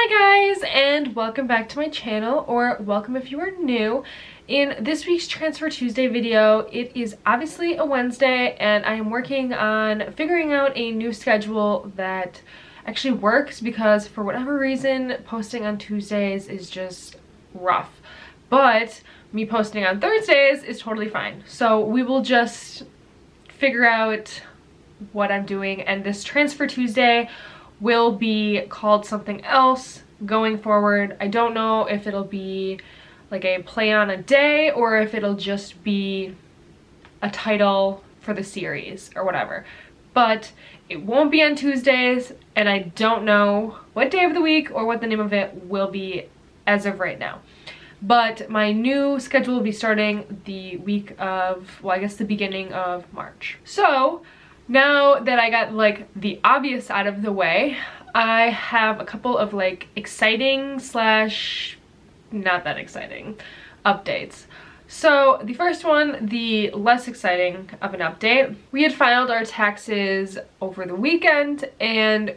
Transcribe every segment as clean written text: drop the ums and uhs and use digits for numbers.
Hi guys, and welcome back to my channel, or welcome if you are new. In this week's Transfer Tuesday video, it is obviously a Wednesday and I am working on figuring out a new schedule that actually works, because for whatever reason posting on Tuesdays is just rough, but me posting on Thursdays is totally fine. So we will just figure out what I'm doing, and this Transfer Tuesday will be called something else going forward. I don't know if it'll be like a play on a day or if it'll just be a title for the series or whatever, but it won't be on Tuesdays, and I don't know what day of the week or what the name of it will be as of right now. But my new schedule will be starting the week of, well, I guess the beginning of March. So now that I got like the obvious out of the way, I have a couple of like exciting slash not that exciting updates. So the first one, the less exciting of an update. We had filed our taxes over the weekend, and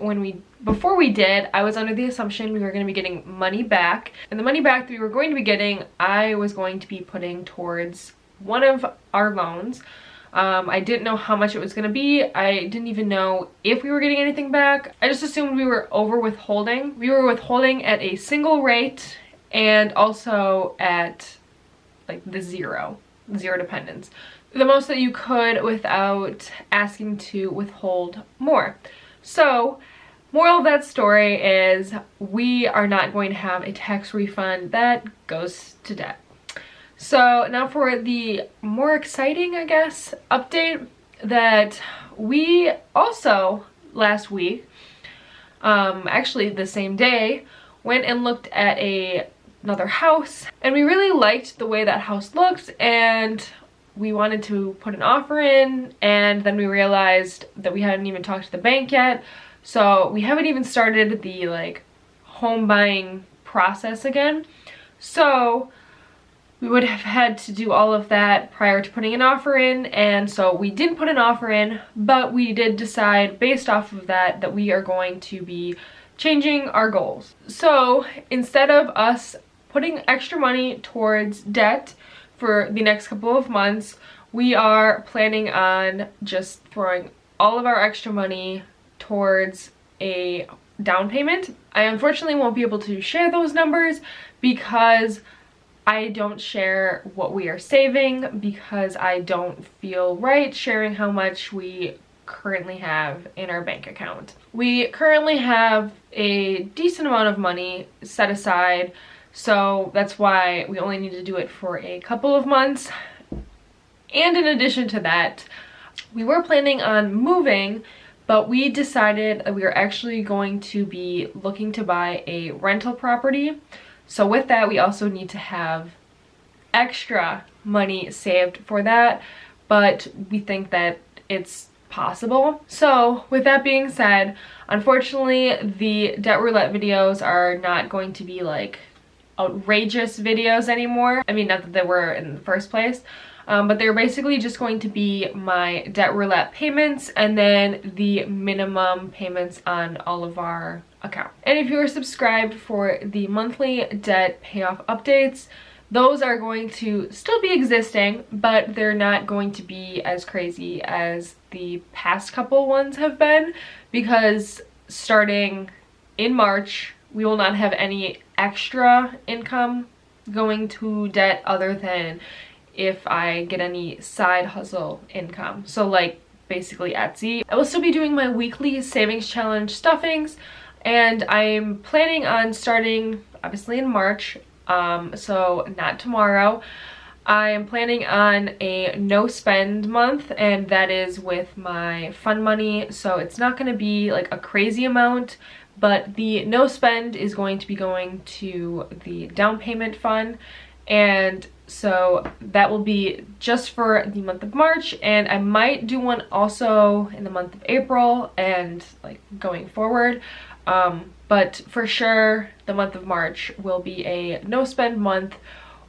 before we did, I was under the assumption we were going to be getting money back. And the money back that we were going to be getting, I was going to be putting towards one of our loans. I didn't know how much it was going to be. I didn't even know if we were getting anything back. I just assumed we were over withholding. We were withholding at a single rate and also at like the zero dependence. The most that you could without asking to withhold more. So, moral of that story is we are not going to have a tax refund that goes to debt. So now for the more exciting, I guess, update, that we also last week, actually the same day, went and looked at another house, and we really liked the way that house looked, and we wanted to put an offer in, and then we realized that we hadn't even talked to the bank yet, so we haven't even started the like home buying process again. So we would have had to do all of that prior to putting an offer in, and so we didn't put an offer in, but we did decide based off of that we are going to be changing our goals. So instead of us putting extra money towards debt for the next couple of months, we are planning on just throwing all of our extra money towards a down payment. I unfortunately won't be able to share those numbers because I don't share what we are saving, because I don't feel right sharing how much we currently have in our bank account. We currently have a decent amount of money set aside, so that's why we only need to do it for a couple of months. And in addition to that, we were planning on moving, but we decided that we are actually going to be looking to buy a rental property. So with that, we also need to have extra money saved for that, but we think that it's possible. So with that being said, unfortunately the debt roulette videos are not going to be like outrageous videos anymore. I mean, not that they were in the first place, but they're basically just going to be my debt roulette payments and then the minimum payments on all of our account. And if you are subscribed for the monthly debt payoff updates, those are going to still be existing, but they're not going to be as crazy as the past couple ones have been, because starting in March, we will not have any extra income going to debt other than if I get any side hustle income. So like basically Etsy. I will still be doing my weekly savings challenge stuffings, and I'm planning on starting obviously in March, so not tomorrow. I am planning on a no spend month, and that is with my fun money, so it's not going to be like a crazy amount, but the no spend is going to be going to the down payment fund, and so that will be just for the month of March, and I might do one also in the month of April and like going forward. But for sure the month of March will be a no spend month,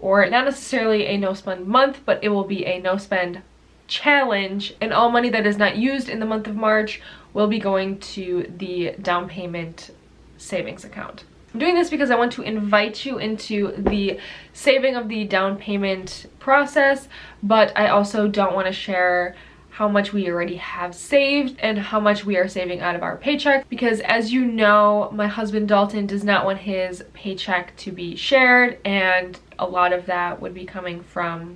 or not necessarily a no spend month, but it will be a no spend challenge, and all money that is not used in the month of March will be going to the down payment savings account. I'm doing this because I want to invite you into the saving of the down payment process, but I also don't want to share how much we already have saved and how much we are saving out of our paycheck, because as you know, my husband Dalton does not want his paycheck to be shared, and a lot of that would be coming from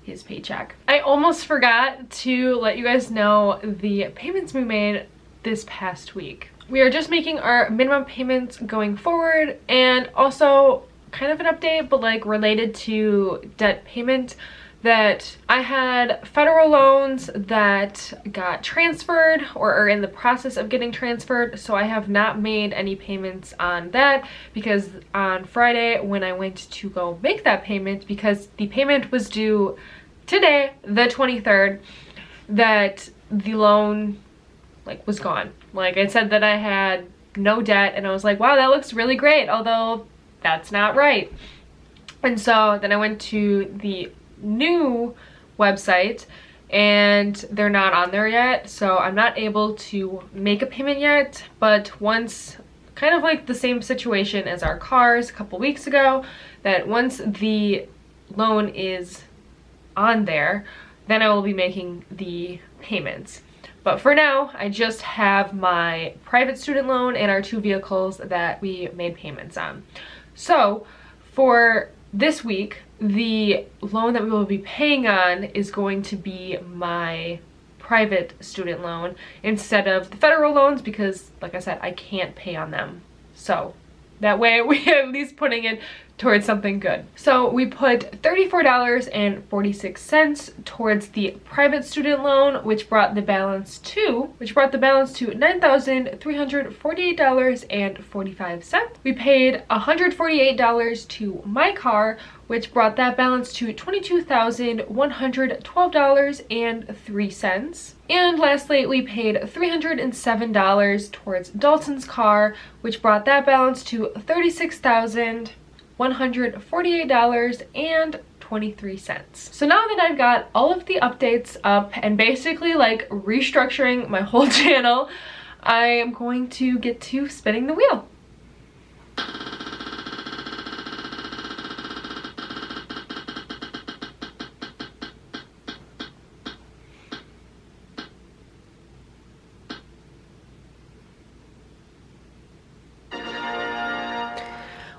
his paycheck. I almost forgot to let you guys know the payments we made this past week. We are just making our minimum payments going forward, and also kind of an update, but like related to debt payment, that I had federal loans that got transferred or are in the process of getting transferred, so I have not made any payments on that, because on Friday when I went to go make that payment, because the payment was due today, the 23rd, that the loan like was gone. Like, it said that I had no debt, and I was like, wow, that looks really great, although that's not right. And so then I went to the new website and they're not on there yet, so I'm not able to make a payment yet. But once, kind of like the same situation as our cars a couple weeks ago, that once the loan is on there, then I will be making the payments. But for now, I just have my private student loan and our 2 vehicles that we made payments on. So for this week, the loan that we will be paying on is going to be my private student loan instead of the federal loans, because like I said, I can't pay on them. So that way we are at least putting it towards something good. So we put $34.46 towards the private student loan, which brought the balance to $9,348.45. We paid $148 to my car, which brought that balance to $22,112.03. And lastly, we paid $307 towards Dalton's car, which brought that balance to $36,148.23. So now that I've got all of the updates up and basically like restructuring my whole channel, I am going to get to spinning the wheel.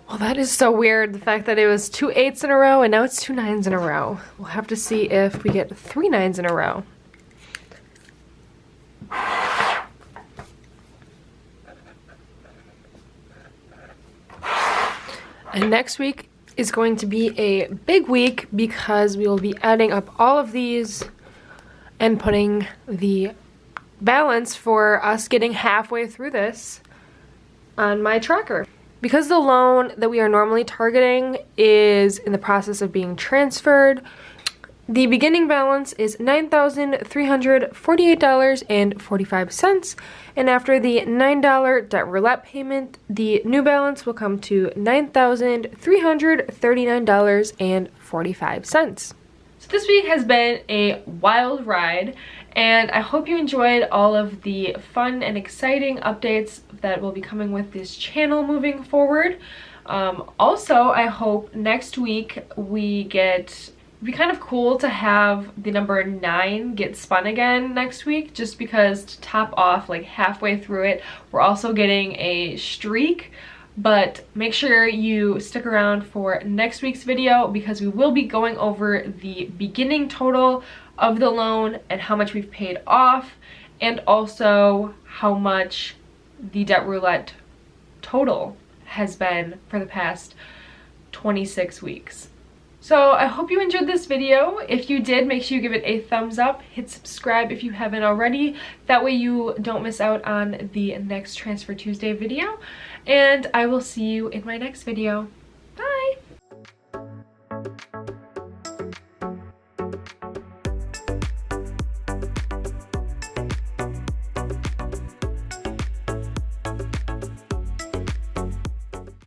Well, that is so weird, the fact that it was 2 8s in a row and now it's 2 9s in a row. We'll have to see if we get 3 9s in a row. And next week is going to be a big week because we will be adding up all of these and putting the balance for us getting halfway through this on my tracker. Because the loan that we are normally targeting is in the process of being transferred, the beginning balance is $9,348.45, and after the $9 debt roulette payment, the new balance will come to $9,339.45. So this week has been a wild ride, and I hope you enjoyed all of the fun and exciting updates that will be coming with this channel moving forward. Also, I hope next week it'd be kind of cool to have the number 9 get spun again next week, just because to top off, like halfway through it, we're also getting a streak. But make sure you stick around for next week's video, because we will be going over the beginning total of the loan and how much we've paid off, and also how much the debt roulette total has been for the past 26 weeks. So I hope you enjoyed this video. If you did, make sure you give it a thumbs up, hit subscribe if you haven't already. That way you don't miss out on the next Transfer Tuesday video. And I will see you in my next video.